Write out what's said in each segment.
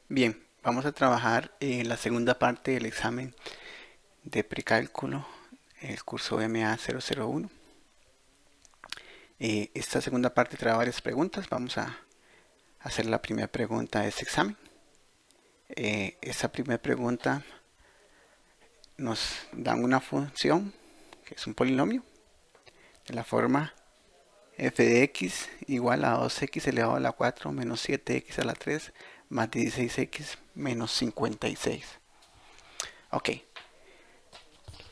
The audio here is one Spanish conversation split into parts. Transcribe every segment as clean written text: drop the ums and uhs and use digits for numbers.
Bien, vamos a trabajar en la segunda parte del examen de precálculo, el curso MA001. Esta segunda parte trae varias preguntas. Vamos a hacer la primera pregunta de este examen. Esta primera pregunta nos da una función que es un polinomio de la forma f de x igual a 2x elevado a la 4 menos 7x a la 3 más 16x menos 56. Ok,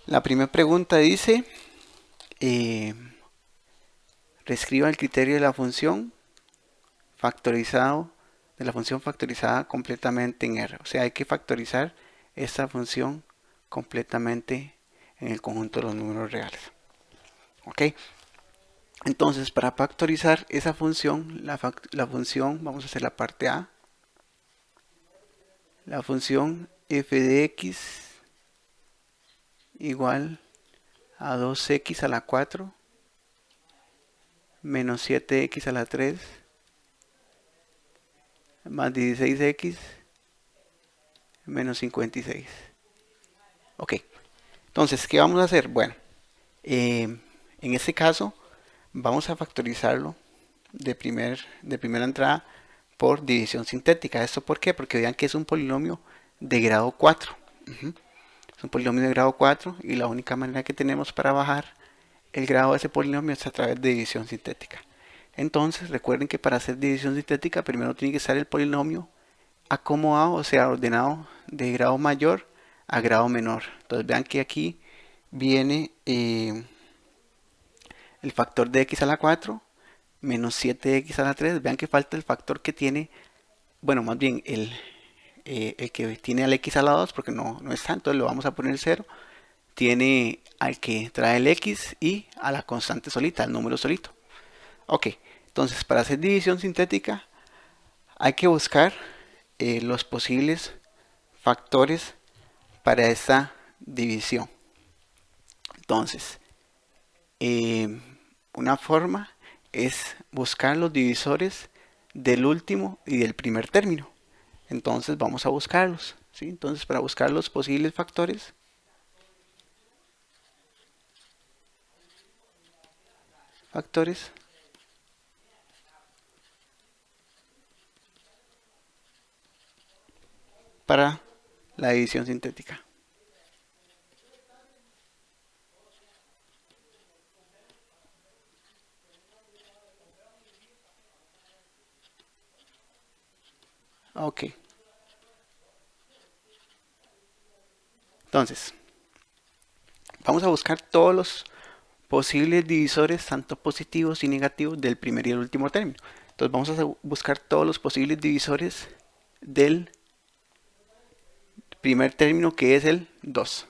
la primera pregunta dice, eh, reescriba el criterio de la función factorizado, de la función factorizada completamente en R. O sea, hay que factorizar esta función completamente en el conjunto de los números reales. Ok, entonces para factorizar esa función, la función, vamos a hacer la parte A, la función f de x igual a 2x a la 4 menos 7x a la 3 más 16x menos 56. Ok, entonces, ¿qué vamos a hacer? Bueno, en este caso vamos a factorizarlo de primera entrada por división sintética. ¿Esto por qué? Porque vean que es un polinomio de grado 4. Es un polinomio de grado 4 y la única manera que tenemos para bajar el grado de ese polinomio es a través de división sintética. Entonces, recuerden que para hacer división sintética primero tiene que estar el polinomio acomodado, o sea, ordenado de grado mayor a grado menor. Entonces vean que aquí viene el factor de x a la 4 menos 7x a la 3. Vean que falta el factor que tiene, bueno, más bien el que tiene al x a la 2, porque no está, entonces lo vamos a poner 0. Tiene al que trae el x y a la constante solita, al número solito. Ok, entonces para hacer división sintética hay que buscar los posibles factores para esta división. Entonces, eh, una forma es buscar los divisores del último y del primer término. Entonces vamos a buscarlos, ¿sí? Entonces para buscar los posibles factores para la división sintética. Ok, entonces vamos a buscar todos los posibles divisores, tanto positivos y negativos, del primer y el último término. Entonces vamos a buscar todos los posibles divisores del primer término, que es el 2.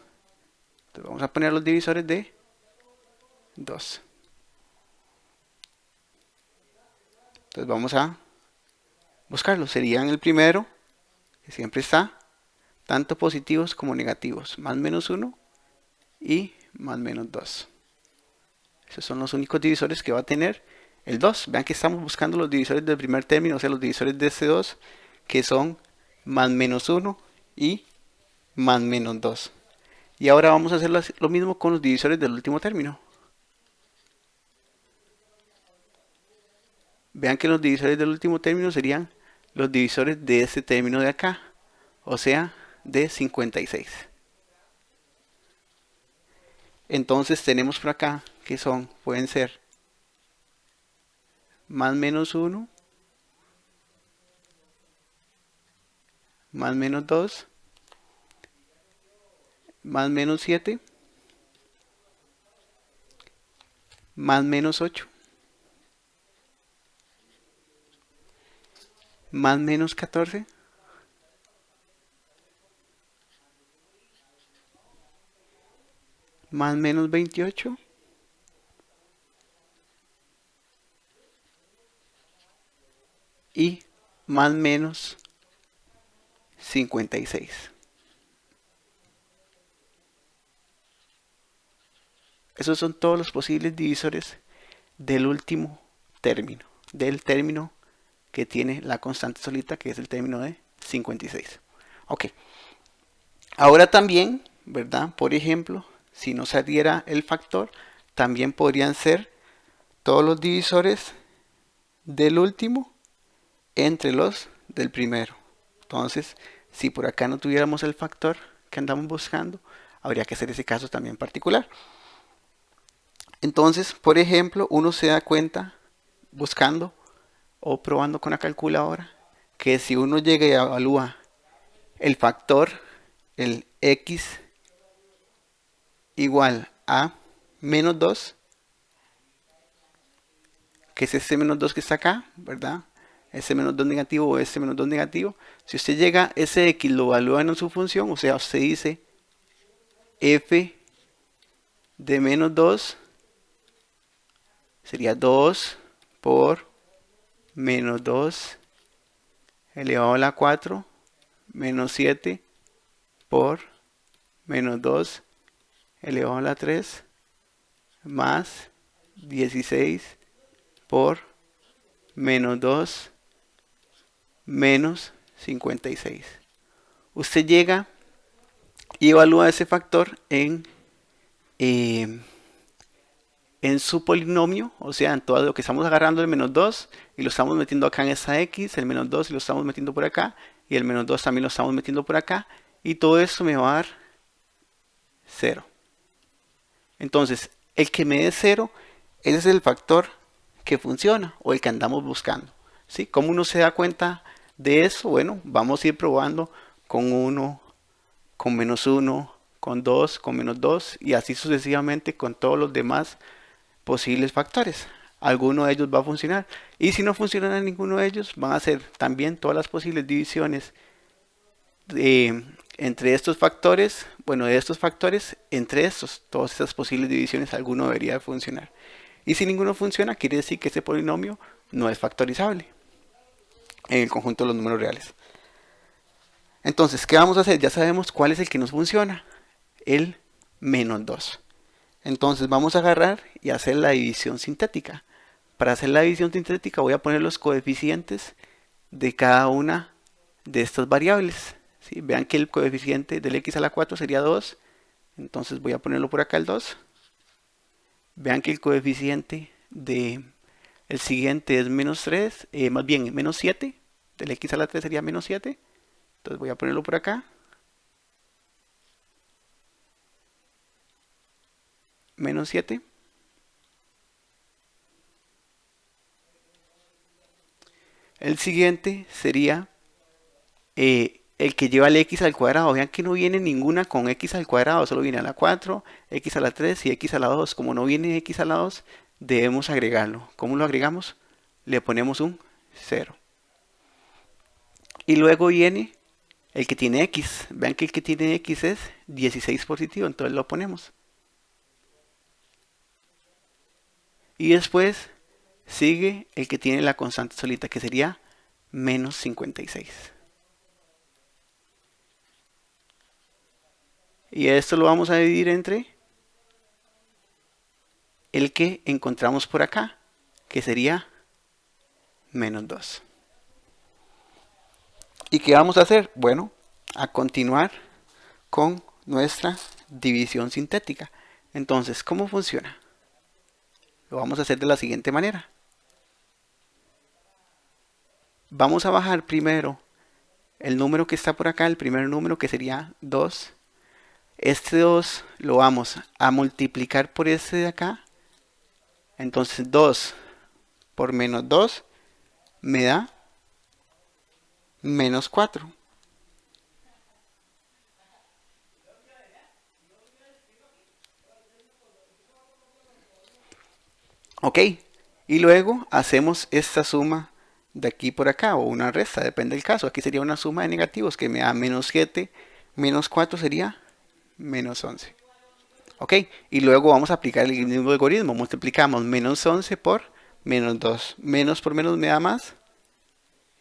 Entonces vamos a poner los divisores de 2. Entonces vamos a buscarlos. Serían el primero, que siempre está, tanto positivos como negativos, más menos 1 y más menos 2. Esos son los únicos divisores que va a tener el 2. Vean que estamos buscando los divisores del primer término, o sea, los divisores de este 2, que son más menos 1 y más menos 2. Y ahora vamos a hacer lo mismo con los divisores del último término. Vean que los divisores del último término serían los divisores de este término de acá, o sea, de 56. Entonces tenemos por acá que pueden ser más menos 1, más menos 2, más menos 7, más menos 8, más menos 14, más menos 28 y más menos 56. Esos son todos los posibles divisores del último término, del término que tiene la constante solita, que es el término de 56. Ok. Ahora también, ¿verdad? Por ejemplo, si no saliera el factor, también podrían ser todos los divisores del último entre los del primero. Entonces, si por acá no tuviéramos el factor que andamos buscando, habría que hacer ese caso también particular. Entonces, por ejemplo, uno se da cuenta buscando o probando con la calculadora que si uno llega y evalúa el factor, el x igual a menos 2, que es este menos 2 que está acá, ¿verdad? Ese menos 2 negativo o ese menos 2 negativo. Si usted llega, ese x lo evalúa en su función, o sea, usted dice f de menos 2 sería 2 por menos 2 elevado a la 4 menos 7 por menos 2 elevado a la 3 más 16 por menos 2 menos 56. Usted llega y evalúa ese factor en su polinomio, o sea, en todo lo que estamos agarrando el menos 2 y lo estamos metiendo acá en esa x, el menos 2 y lo estamos metiendo por acá, y el menos 2 también lo estamos metiendo por acá, y todo esto me va a dar 0. Entonces, el que me dé 0, ese es el factor que funciona o el que andamos buscando. ¿Sí? ¿Cómo uno se da cuenta de eso? Bueno, vamos a ir probando con 1, con menos 1, con 2, con menos 2 y así sucesivamente con todos los demás posibles factores. Alguno de ellos va a funcionar. Y si no funciona ninguno de ellos, van a ser también todas las posibles divisiones entre estos factores, bueno, de estos factores, entre estos, todas estas posibles divisiones, alguno debería funcionar. Y si ninguno funciona, quiere decir que este polinomio no es factorizable en el conjunto de los números reales. Entonces, ¿qué vamos a hacer? Ya sabemos cuál es el que nos funciona, el menos 2. Entonces vamos a agarrar y hacer la división sintética. Para hacer la división sintética voy a poner los coeficientes de cada una de estas variables. ¿Sí? Vean que el coeficiente del x a la 4 sería 2. Entonces voy a ponerlo por acá el 2. Vean que el coeficiente de el siguiente es menos 3, más bien menos 7. Del x a la 3 sería menos 7. Entonces voy a ponerlo por acá. Menos 7. El siguiente sería el que lleva el x al cuadrado. Vean que no viene ninguna con x al cuadrado, solo viene a la 4, x a la 3 y x a la 2. Como no viene x a la 2, debemos agregarlo. ¿Cómo lo agregamos? Le ponemos un 0. Y luego viene el que tiene x. Vean que el que tiene x es 16 positivo, entonces lo ponemos. Y después sigue el que tiene la constante solita, que sería menos 56. Y esto lo vamos a dividir entre el que encontramos por acá, que sería menos 2. ¿Y qué vamos a hacer? Bueno, a continuar con nuestra división sintética. Entonces, ¿cómo funciona? Lo vamos a hacer de la siguiente manera. Vamos a bajar primero el número que está por acá, el primer número que sería 2. Este 2 lo vamos a multiplicar por este de acá. Entonces 2 por menos 2 me da menos 4. Ok, y luego hacemos esta suma de aquí por acá, o una resta, depende del caso. Aquí sería una suma de negativos que me da menos 7, menos 4 sería menos 11. Ok, y luego vamos a aplicar el mismo algoritmo. Multiplicamos menos 11 por menos 2. Menos por menos me da más.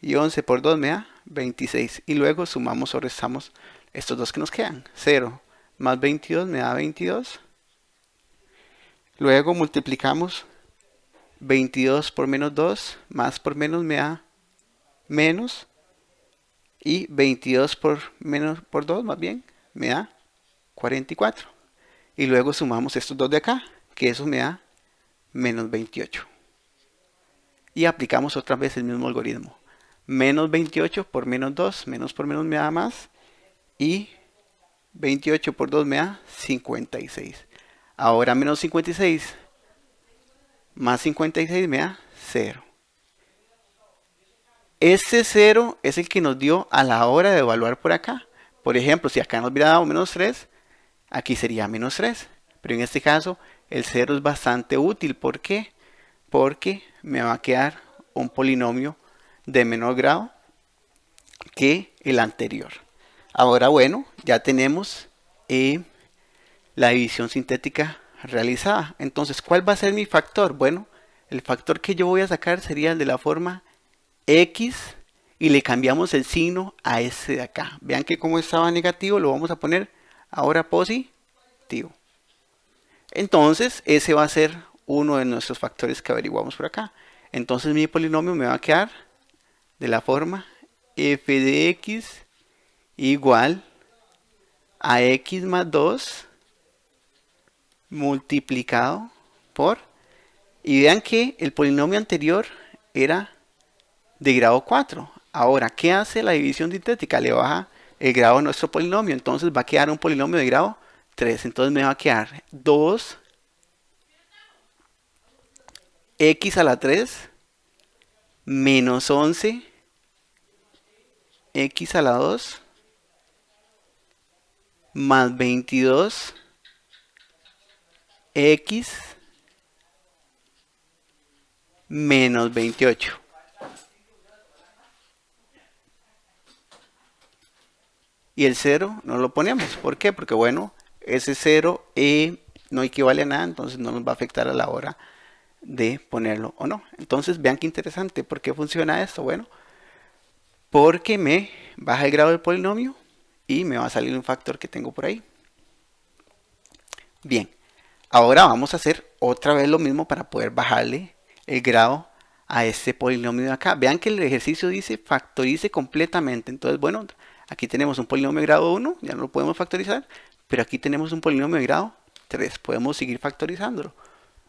Y 11 por 2 me da 26. Y luego sumamos o restamos estos dos que nos quedan. 0 más 22 me da 22. Luego multiplicamos 22 por menos 2, más por menos me da menos. Y 22 por 2 más bien me da 44. Y luego sumamos estos dos de acá, que eso me da menos 28. Y aplicamos otra vez el mismo algoritmo. Menos 28 por menos 2, menos por menos me da más. Y 28 por 2 me da 56. Ahora menos 56 más 56 me da 0. Este 0 es el que nos dio a la hora de evaluar por acá. Por ejemplo, si acá nos hubiera dado menos 3, aquí sería menos 3. Pero en este caso, el 0 es bastante útil. ¿Por qué? Porque me va a quedar un polinomio de menor grado que el anterior. Ahora, bueno, ya tenemos la división sintética realizada. Entonces, ¿cuál va a ser mi factor? Bueno, el factor que yo voy a sacar sería el de la forma X y le cambiamos el signo a este de acá. Vean que como estaba negativo, lo vamos a poner ahora positivo. Entonces, ese va a ser uno de nuestros factores que averiguamos por acá. Entonces, mi polinomio me va a quedar de la forma f de x igual a x más 2 multiplicado por, y vean que el polinomio anterior era de grado 4. Ahora, ¿qué hace la división sintética? Le baja el grado a nuestro polinomio, entonces va a quedar un polinomio de grado 3. Entonces me va a quedar 2 x a la 3 menos 11 x a la 2 más 22 x menos 28. Y el 0 no lo ponemos. ¿Por qué? Porque bueno, ese 0 no equivale a nada, entonces no nos va a afectar a la hora de ponerlo o no. Entonces vean qué interesante. ¿Por qué funciona esto? Bueno, porque me baja el grado del polinomio y me va a salir un factor que tengo por ahí. Bien, ahora vamos a hacer otra vez lo mismo para poder bajarle el grado a este polinomio de acá. Vean que el ejercicio dice factorice completamente. Entonces, bueno, aquí tenemos un polinomio de grado 1, ya no lo podemos factorizar, pero aquí tenemos un polinomio de grado 3, podemos seguir factorizándolo.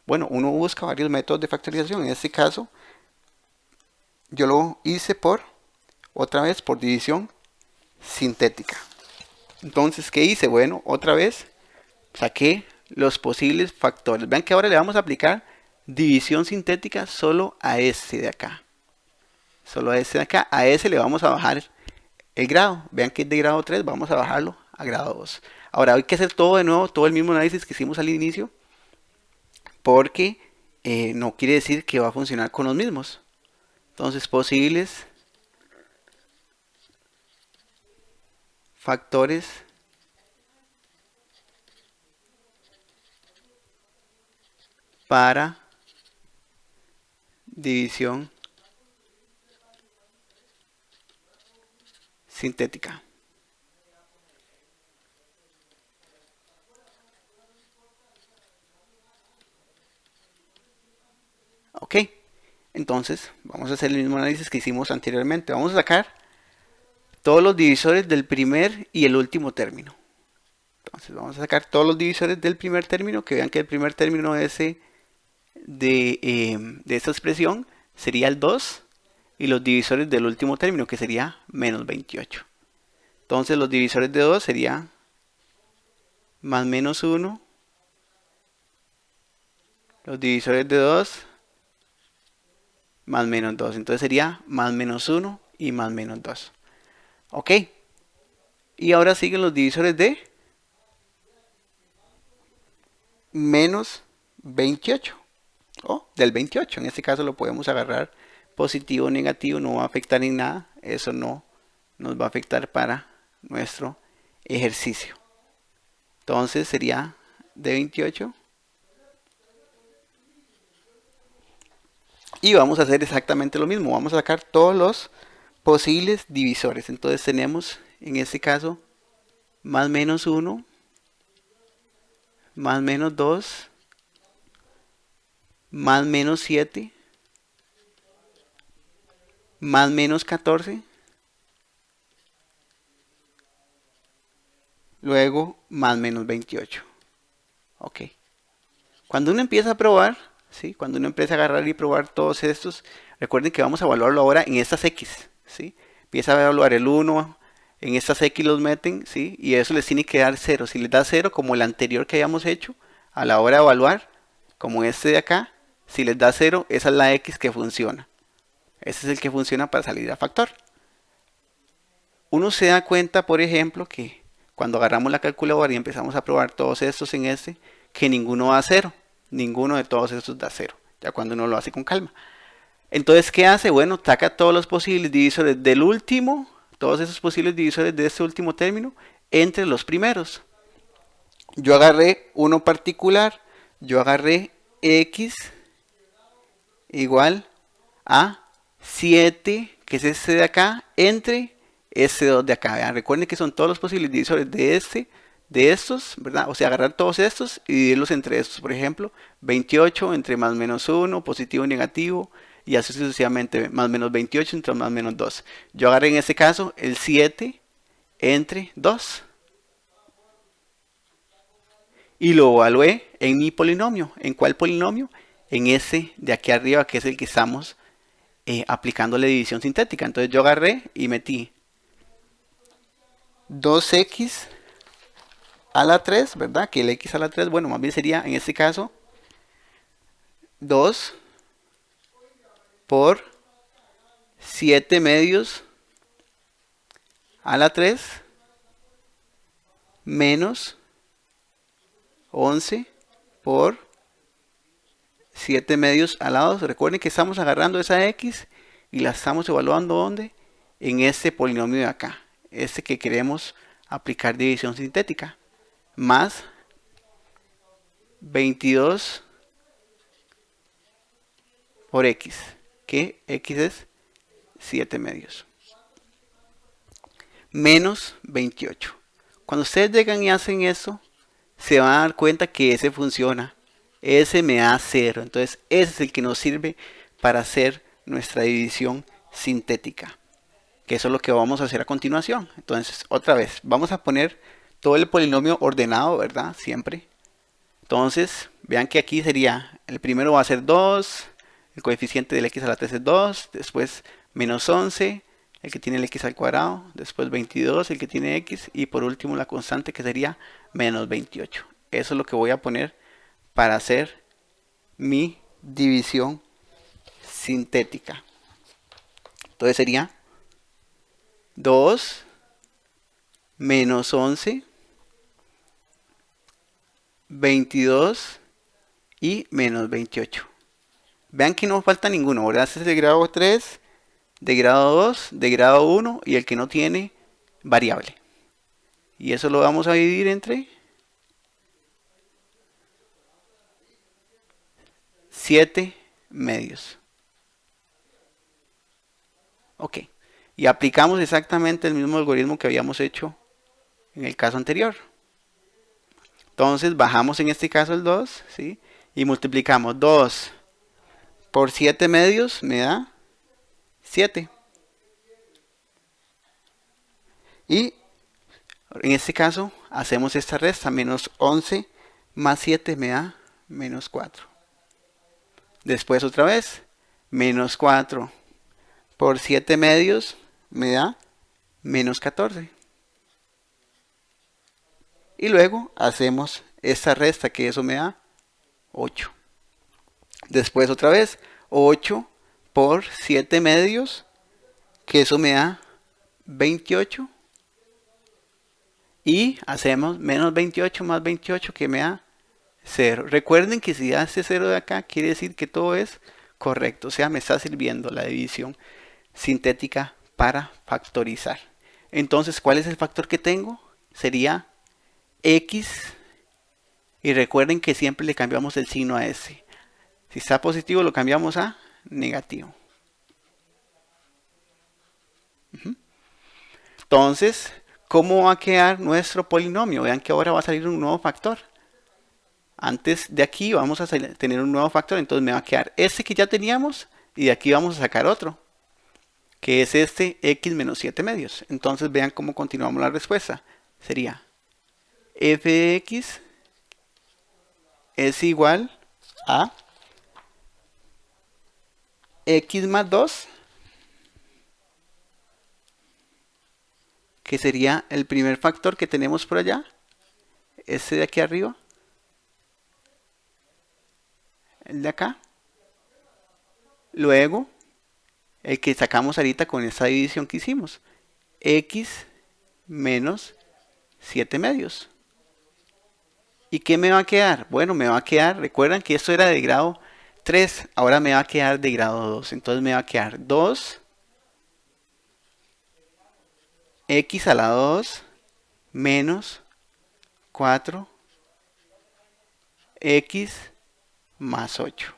Bueno, uno busca varios métodos de factorización. En este caso, yo lo hice otra vez por división sintética. Entonces, ¿qué hice? Bueno, otra vez saqué los posibles factores. Vean que ahora le vamos a aplicar división sintética solo a este de acá. Solo a este de acá. A ese le vamos a bajar el grado. Vean que es de grado 3, vamos a bajarlo a grado 2. Ahora hay que hacer todo de nuevo, todo el mismo análisis que hicimos al inicio, porque no quiere decir que va a funcionar con los mismos. Entonces, posibles factores para división sintética. Ok, entonces vamos a hacer el mismo análisis que hicimos anteriormente. Vamos a sacar todos los divisores del primer y el último término. Entonces vamos a sacar todos los divisores del primer término, que vean que el primer término ese de esta expresión sería el 2, y los divisores del último término, que sería menos 28. Entonces los divisores de 2 serían más menos 1, los divisores de 2 más menos 2. Entonces sería más menos 1 y más menos 2. Ok. Y ahora siguen los divisores de menos 28. O del 28. En este caso lo podemos agarrar positivo o negativo. No va a afectar en nada. Eso no nos va a afectar para nuestro ejercicio. Entonces sería de 28. Y vamos a hacer exactamente lo mismo. Vamos a sacar todos los posibles divisores. Entonces tenemos en este caso más menos 1, más menos 2, más menos 7, más menos 14 luego más menos 28. Ok. Cuando uno empieza a probar, ¿sí? Cuando uno empieza a agarrar y probar todos estos, recuerden que vamos a evaluarlo ahora en estas X, ¿sí? Empieza a evaluar el 1, en estas X los meten, ¿sí? Y eso les tiene que dar 0. Si les da 0, como el anterior que hayamos hecho, a la hora de evaluar, como este de acá, si les da 0, esa es la X que funciona. Ese es el que funciona para salir a factor. Uno se da cuenta, por ejemplo, que cuando agarramos la calculadora y empezamos a probar todos estos en este, que ninguno da 0. Ninguno de todos estos da 0. Ya cuando uno lo hace con calma. Entonces, ¿qué hace? Bueno, saca todos los posibles divisores del último, todos esos posibles divisores de este último término, entre los primeros. Yo agarré uno particular, yo agarré x igual a 7, que es este de acá, entre este 2 de acá. Vean, recuerden que son todos los posibles divisores de estos, ¿verdad? O sea, agarrar todos estos y dividirlos entre estos. Por ejemplo, 28 entre más menos 1, positivo y negativo, y así sucesivamente, más menos 28 entre más menos 2. Yo agarré en este caso el 7 entre 2. Y lo evalué en mi polinomio. ¿En cuál polinomio? En ese de aquí arriba, que es el que estamos aplicando la división sintética. Entonces yo agarré y metí 2x a la 3, ¿verdad? Que el x a la 3, bueno, más bien sería en este caso 2 por 7 medios a la 3 menos 11 por 7 medios a la 2. Recuerden que estamos agarrando esa x y la estamos evaluando ¿dónde? En este polinomio de acá, este que queremos aplicar división sintética, más 22 por x, que x es 7 medios, menos 28. Cuando ustedes llegan y hacen eso, se van a dar cuenta que ese funciona. Ese me da 0. Entonces ese es el que nos sirve para hacer nuestra división sintética. Que eso es lo que vamos a hacer a continuación. Entonces, otra vez, vamos a poner todo el polinomio ordenado, ¿verdad? Siempre. Entonces, vean que aquí sería, el primero va a ser 2, el coeficiente del x a la 3 es 2, después menos 11, el que tiene el x al cuadrado, después 22, el que tiene x, y por último la constante que sería menos 28. Eso es lo que voy a poner para hacer mi división sintética. Entonces sería 2 menos 11, 22 y menos 28. Vean que no falta ninguno, ¿verdad? Este es de grado 3, de grado 2, de grado 1 y el que no tiene variable. Y eso lo vamos a dividir entre 7 medios. Ok. Y aplicamos exactamente el mismo algoritmo que habíamos hecho en el caso anterior. Entonces bajamos en este caso el 2, ¿sí? Y multiplicamos 2 por 7 medios, me da 7. Y en este caso hacemos esta resta, menos 11 más 7 me da menos 4. Después otra vez, menos 4 por 7 medios me da menos 14. Y luego hacemos esta resta, que eso me da 8. Después otra vez, 8 por 7 medios, que eso me da 28. Y hacemos menos 28 más 28, que me da 0. Recuerden que si da este 0 de acá, quiere decir que todo es correcto. O sea, me está sirviendo la división sintética para factorizar. Entonces, ¿cuál es el factor que tengo? Sería x. Y recuerden que siempre le cambiamos el signo a ese. Si está positivo, lo cambiamos a negativo. Entonces, ¿cómo va a quedar nuestro polinomio? Vean que ahora va a salir un nuevo factor. Antes de aquí vamos a tener un nuevo factor, entonces me va a quedar este que ya teníamos y de aquí vamos a sacar otro, que es este x menos 7 medios. Entonces vean cómo continuamos la respuesta. Sería f de x es igual a x más 2, que sería el primer factor que tenemos por allá, este de aquí arriba, el de acá. Luego, el que sacamos ahorita con esta división que hicimos, x menos 7 medios. ¿Y qué me va a quedar? Bueno, me va a quedar, recuerdan que esto era de grado 3, ahora me va a quedar de grado 2. Entonces me va a quedar 2 x a la 2 menos 4 x más 8.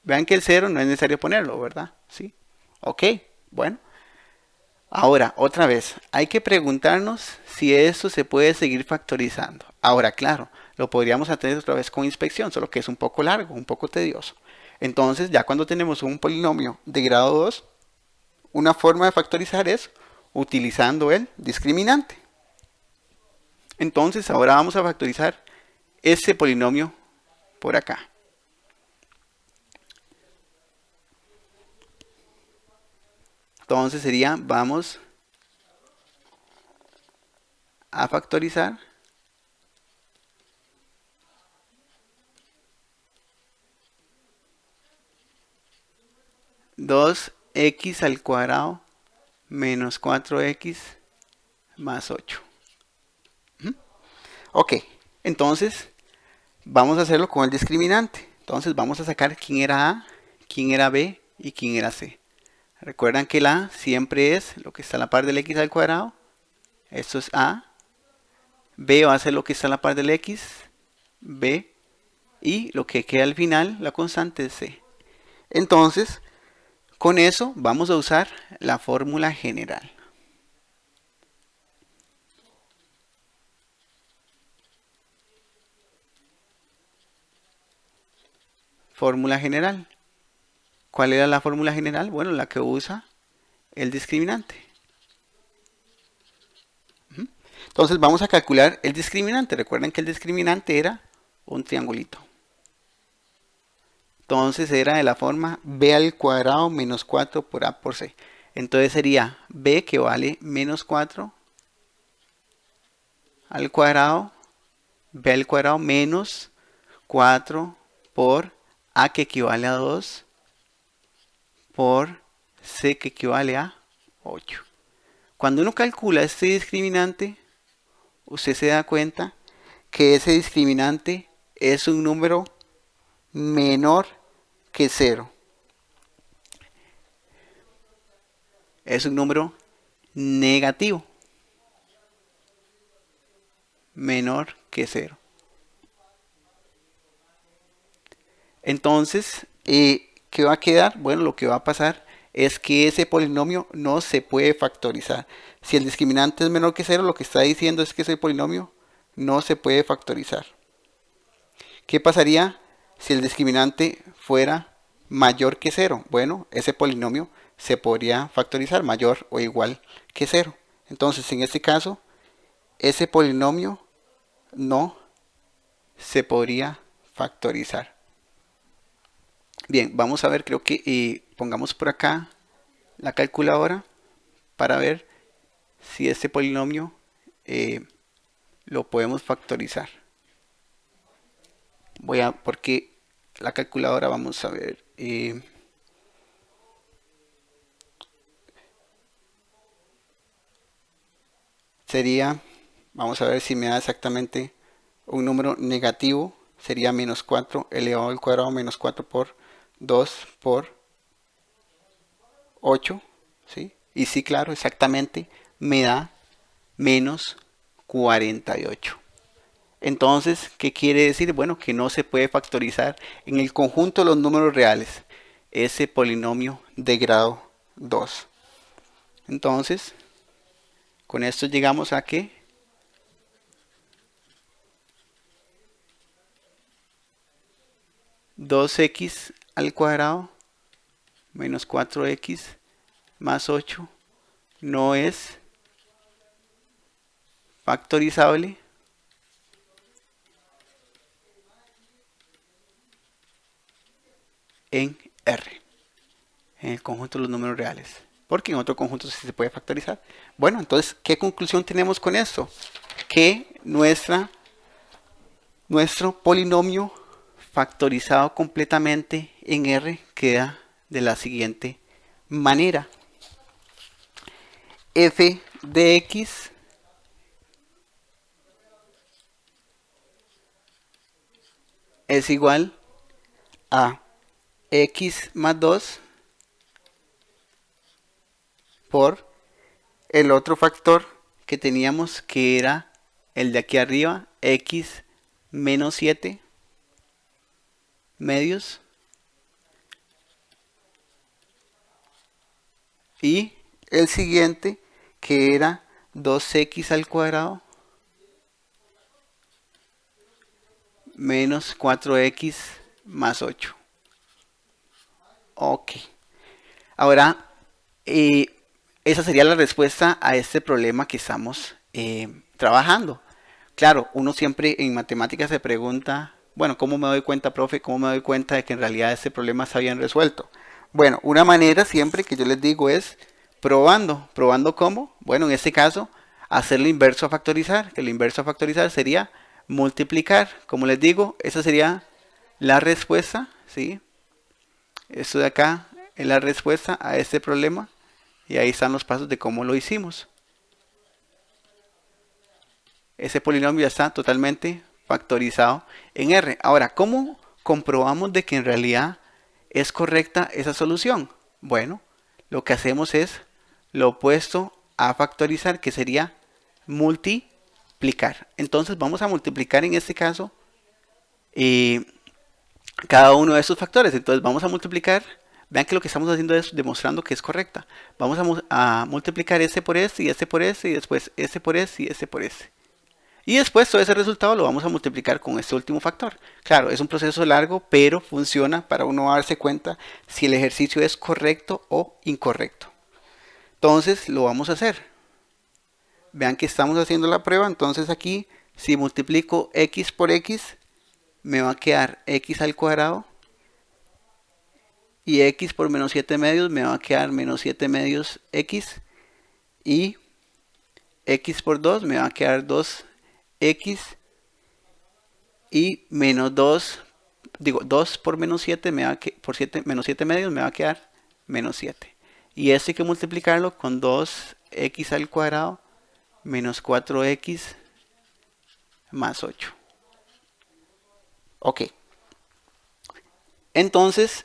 Vean que el 0 no es necesario ponerlo, ¿verdad? ¿Sí? Ok, bueno. Ahora, otra vez, hay que preguntarnos si esto se puede seguir factorizando. Ahora, claro, lo podríamos hacer otra vez con inspección, solo que es un poco largo, un poco tedioso. Entonces, ya cuando tenemos un polinomio de grado 2, una forma de factorizar es utilizando el discriminante. Entonces, ahora vamos a factorizar ese polinomio por acá. Entonces sería, vamos a factorizar dos x al cuadrado menos 4x más 8. Ok, entonces vamos a hacerlo con el discriminante. Entonces vamos a sacar quién era A, quién era B y quién era C. Recuerdan que el A siempre es lo que está a la par del x al cuadrado. Esto es A. B va a ser lo que está a la par del x, B. Y lo que queda al final, la constante es C. Entonces, con eso vamos a usar la fórmula general. Fórmula general. ¿Cuál era la fórmula general? Bueno, la que usa el discriminante. Entonces vamos a calcular el discriminante. Recuerden que el discriminante era un triangulito. Entonces era de la forma b al cuadrado menos 4 por a por c. Entonces sería b que vale menos 4 al cuadrado, b al cuadrado menos 4 por a que equivale a 2 por c que equivale a 8. Cuando uno calcula este discriminante, usted se da cuenta que ese discriminante es un número menor que 0. Es un número negativo. Menor que 0. Entonces, ¿qué va a quedar? Bueno, lo que va a pasar es que ese polinomio no se puede factorizar. Si el discriminante es menor que 0, lo que está diciendo es que ese polinomio no se puede factorizar. ¿Qué pasaría si el discriminante fuera mayor que 0? Bueno, ese polinomio se podría factorizar mayor o igual que 0. Entonces, en este caso, ese polinomio no se podría factorizar. Bien, vamos a ver, creo que pongamos por acá la calculadora para ver si este polinomio lo podemos factorizar. Porque la calculadora, vamos a ver, sería, vamos a ver si me da exactamente un número negativo, sería menos 4 elevado al cuadrado menos 4 por 2 por 8, ¿sí? Y sí, claro, exactamente me da menos 48. Entonces, ¿qué quiere decir? Bueno, que no se puede factorizar en el conjunto de los números reales ese polinomio de grado 2. Entonces, con esto llegamos a que 2x al cuadrado menos 4x más 8 no es factorizable en R, en el conjunto de los números reales, porque en otro conjunto sí se puede factorizar. Bueno, entonces, ¿qué conclusión tenemos con esto? Que nuestro polinomio factorizado completamente en R queda de la siguiente manera: f de x es igual a x más 2 por el otro factor que teníamos, que era el de aquí arriba, x menos 7 medios, y el siguiente, que era 2x al cuadrado menos 4x más 8. Ok. Ahora, esa sería la respuesta a este problema que estamos trabajando. Claro, uno siempre en matemáticas se pregunta, bueno, ¿cómo me doy cuenta, profe? ¿Cómo me doy cuenta de que en realidad este problema está bien resuelto? Bueno, una manera siempre que yo les digo es probando. ¿Probando cómo? Bueno, en este caso, hacer lo inverso a factorizar, que lo inverso a factorizar sería multiplicar. Como les digo, esa sería la respuesta, ¿sí? Esto de acá es la respuesta a este problema, y ahí están los pasos de cómo lo hicimos. Ese polinomio ya está totalmente factorizado en R. Ahora, ¿cómo comprobamos de que en realidad es correcta esa solución? Bueno, lo que hacemos es lo opuesto a factorizar, que sería multiplicar. Entonces vamos a multiplicar en este caso cada uno de estos factores. Entonces vamos a multiplicar. Vean que lo que estamos haciendo es demostrando que es correcta. Vamos a multiplicar este por este y este por este, y después este por este y este por este. Y después todo ese resultado lo vamos a multiplicar con este último factor. Claro, es un proceso largo, pero funciona para uno darse cuenta si el ejercicio es correcto o incorrecto. Entonces lo vamos a hacer. Vean que estamos haciendo la prueba. Entonces aquí, si multiplico x por x, me va a quedar x al cuadrado. Y x por menos 7 medios me va a quedar menos 7 medios x. Y x por 2 me va a quedar 2x. Y menos 2, digo 2 por menos 7 me va a por 7 menos 7 medios me va a quedar menos 7. Y esto hay que multiplicarlo con 2x al cuadrado menos 4x más 8. Ok. Entonces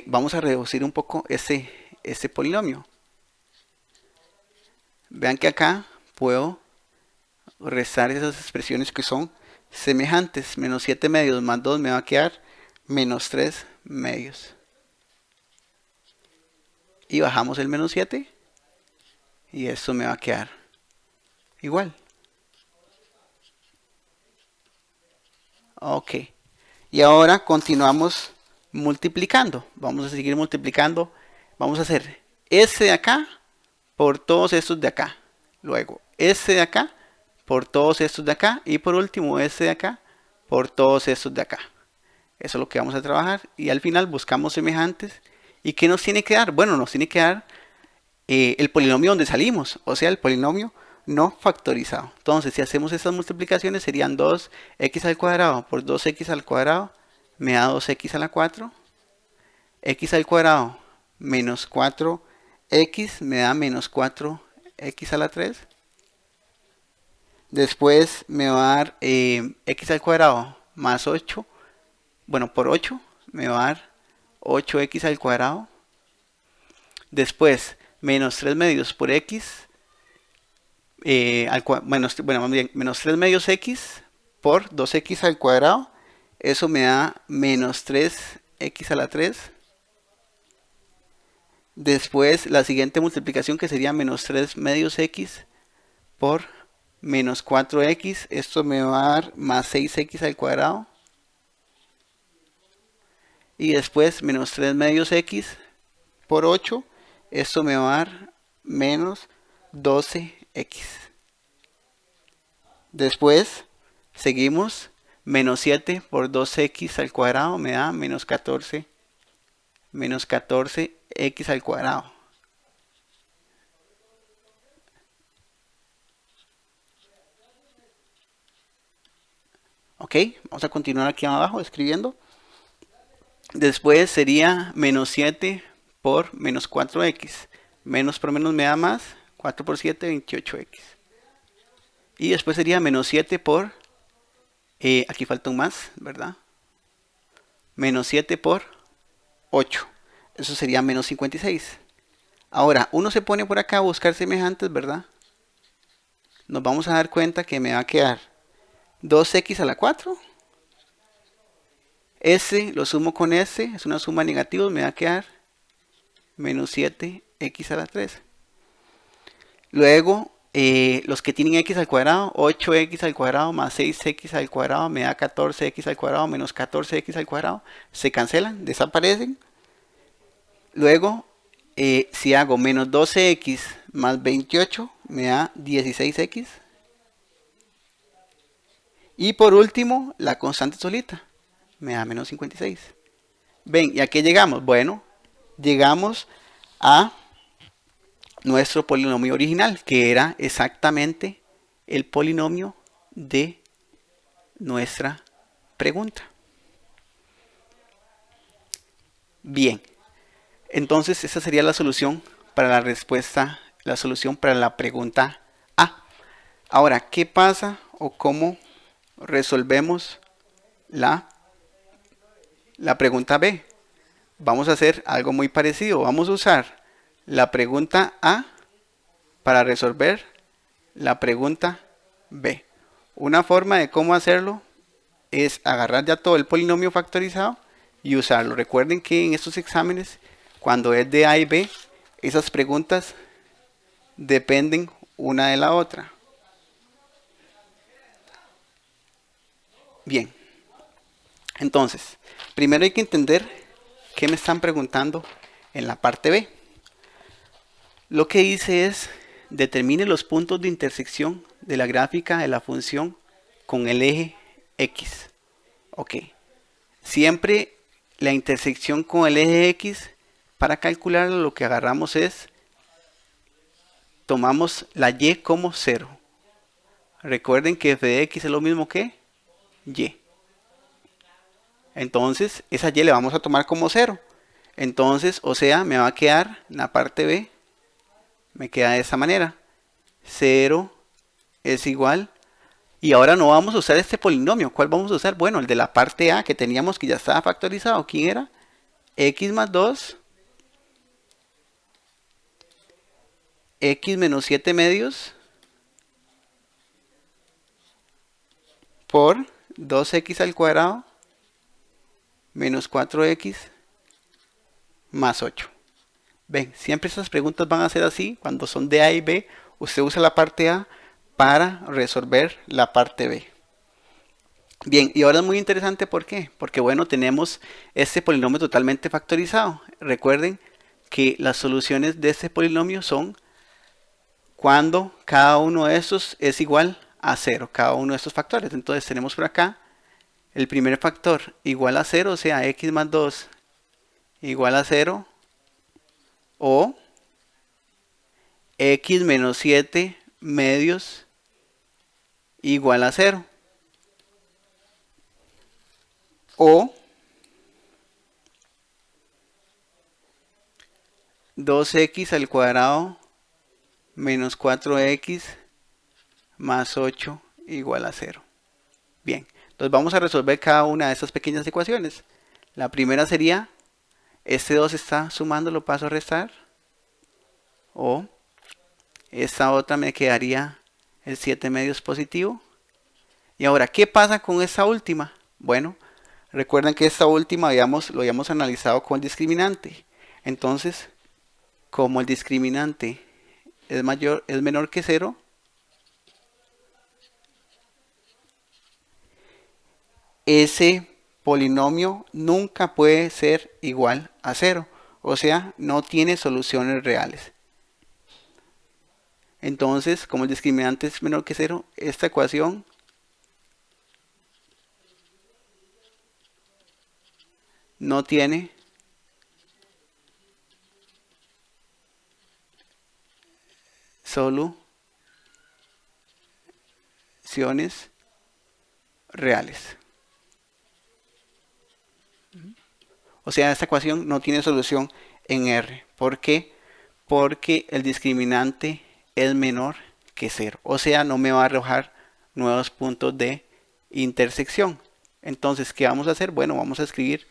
vamos a reducir un poco ese polinomio. Vean que acá puedo restar esas expresiones que son semejantes. Menos 7 medios más 2 me va a quedar menos 3 medios. Y bajamos el menos 7 y esto me va a quedar igual. Ok. Y ahora continuamos multiplicando. Vamos a seguir multiplicando. Vamos a hacer este de acá por todos estos de acá. Luego este de acá por todos estos de acá. Y por último este de acá por todos estos de acá. Eso es lo que vamos a trabajar. Y al final buscamos semejantes. ¿Y qué nos tiene que dar? Bueno, nos tiene que dar el polinomio donde salimos. O sea, el polinomio no factorizado. Entonces, si hacemos estas multiplicaciones, serían 2x al cuadrado por 2x al cuadrado me da 2x a la 4. X al cuadrado menos 4x me da menos 4x a la 3. Después me va a dar x al cuadrado más 8. Bueno, por 8 me va a dar 8x al cuadrado. Después, menos 3 medios por x. Menos 3 medios x por 2x al cuadrado. Eso me da menos 3x a la 3. Después la siguiente multiplicación, que sería menos 3 medios x por menos 4x. Esto me va a dar más 6x al cuadrado. Y después menos 3 medios x por 8. Esto me va a dar menos 12x. Después seguimos. Menos 7 por 2x al cuadrado me da menos 14. Menos 14x al cuadrado. Ok, vamos a continuar aquí abajo escribiendo. Después sería menos 7 por menos 4x. Menos por menos me da más. 4 por 7, 28x. Y después sería menos 7 por... aquí falta un más, ¿verdad? Menos 7 por 8. Eso sería menos 56. Ahora, uno se pone por acá a buscar semejantes, ¿verdad? Nos vamos a dar cuenta que me va a quedar 2x a la 4. S lo sumo con S, es una suma negativa, me va a quedar menos 7x a la 3. Luego, los que tienen x al cuadrado, 8x al cuadrado más 6x al cuadrado me da 14x al cuadrado menos 14x al cuadrado. Se cancelan, desaparecen. Luego, si hago menos 12x más 28, me da 16x. Y por último, la constante solita, me da menos 56. Ven, ¿y a qué llegamos? Bueno, llegamos a nuestro polinomio original, que era exactamente el polinomio de nuestra pregunta. Bien, entonces esa sería la solución para la respuesta, la solución para la pregunta A. Ahora, ¿qué pasa o cómo resolvemos la pregunta B? Vamos a hacer algo muy parecido. Vamos a usar la pregunta A para resolver la pregunta B. Una forma de cómo hacerlo es agarrar ya todo el polinomio factorizado y usarlo. Recuerden que en estos exámenes, cuando es de A y B, esas preguntas dependen una de la otra. Bien, entonces, primero hay que entender qué me están preguntando en la parte B. Lo que dice es, determine los puntos de intersección de la gráfica de la función con el eje X. Ok, siempre la intersección con el eje X, para calcularlo lo que agarramos es, tomamos la Y como 0. Recuerden que f de X es lo mismo que Y. Entonces, esa Y le vamos a tomar como 0. Entonces, o sea, me va a quedar en la parte B, me queda de esta manera. 0 es igual. Y ahora no vamos a usar este polinomio. ¿Cuál vamos a usar? Bueno, el de la parte A que teníamos que ya estaba factorizado. ¿Quién era? X más 2. X menos 7 medios. Por 2x al cuadrado. Menos 4x. Más 8. Ven, siempre estas preguntas van a ser así. Cuando son de A y B, usted usa la parte A para resolver la parte B. Bien, y ahora es muy interesante, ¿por qué? Porque bueno, tenemos este polinomio totalmente factorizado. Recuerden que las soluciones de este polinomio son cuando cada uno de estos es igual a 0, cada uno de estos factores. Entonces tenemos por acá el primer factor igual a 0, o sea, x más 2 igual a 0, o x menos 7 medios igual a 0. O 2x al cuadrado menos 4x más 8 igual a 0. Bien, entonces vamos a resolver cada una de estas pequeñas ecuaciones. La primera sería, este 2 está sumando, lo paso a restar. O esta otra me quedaría el 7 medios positivo. Y ahora, ¿qué pasa con esta última? Bueno, recuerden que esta última lo habíamos analizado con el discriminante. Entonces, como el discriminante es menor que 0, ese polinomio nunca puede ser igual a 0. O sea, no tiene soluciones reales. Entonces, como el discriminante es menor que 0, esta ecuación no tiene soluciones reales. O sea, esta ecuación no tiene solución en R. ¿Por qué? Porque el discriminante es menor que 0. O sea, no me va a arrojar nuevos puntos de intersección. Entonces, ¿qué vamos a hacer? Bueno, vamos a escribir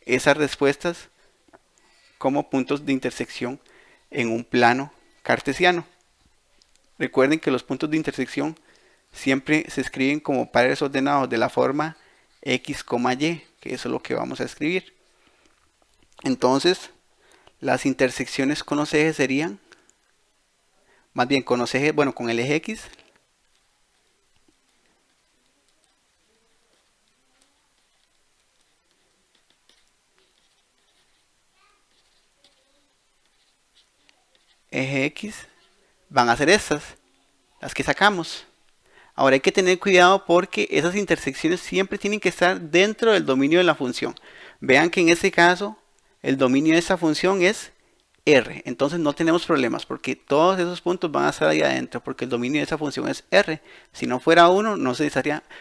esas respuestas como puntos de intersección en un plano cartesiano. Recuerden que los puntos de intersección siempre se escriben como pares ordenados de la forma x, y, que eso es lo que vamos a escribir. Entonces, las intersecciones con los ejes serían, más bien con los ejes, bueno, con el eje x, van a ser estas, las que sacamos. Ahora hay que tener cuidado porque esas intersecciones siempre tienen que estar dentro del dominio de la función. Vean que en este caso el dominio de esta función es R. Entonces no tenemos problemas porque todos esos puntos van a estar ahí adentro porque el dominio de esa función es R. Si no fuera 1,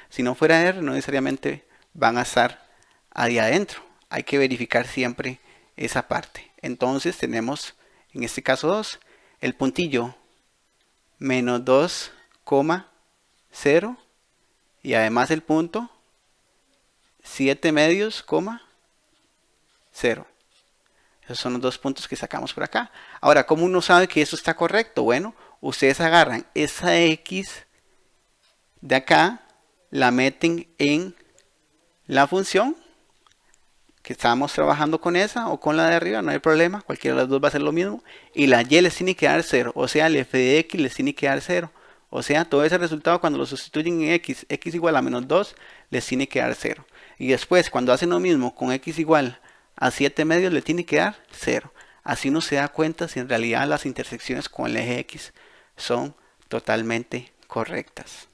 si no fuera R, no necesariamente van a estar ahí adentro. Hay que verificar siempre esa parte. Entonces tenemos en este caso 2, el puntillo menos 2, 0 y además el punto 7 medios, 0. Esos son los dos puntos que sacamos por acá. Ahora, ¿cómo uno sabe que eso está correcto? Bueno, ustedes agarran esa x de acá, la meten en la función que estábamos trabajando con esa o con la de arriba, no hay problema, cualquiera de las dos va a ser lo mismo. Y la y les tiene que dar 0, o sea, el f de x les tiene que dar 0. O sea, todo ese resultado cuando lo sustituyen en x igual a menos 2, les tiene que dar 0. Y después, cuando hacen lo mismo con x igual a 7 medios, le tiene que dar 0. Así uno se da cuenta si en realidad las intersecciones con el eje x son totalmente correctas.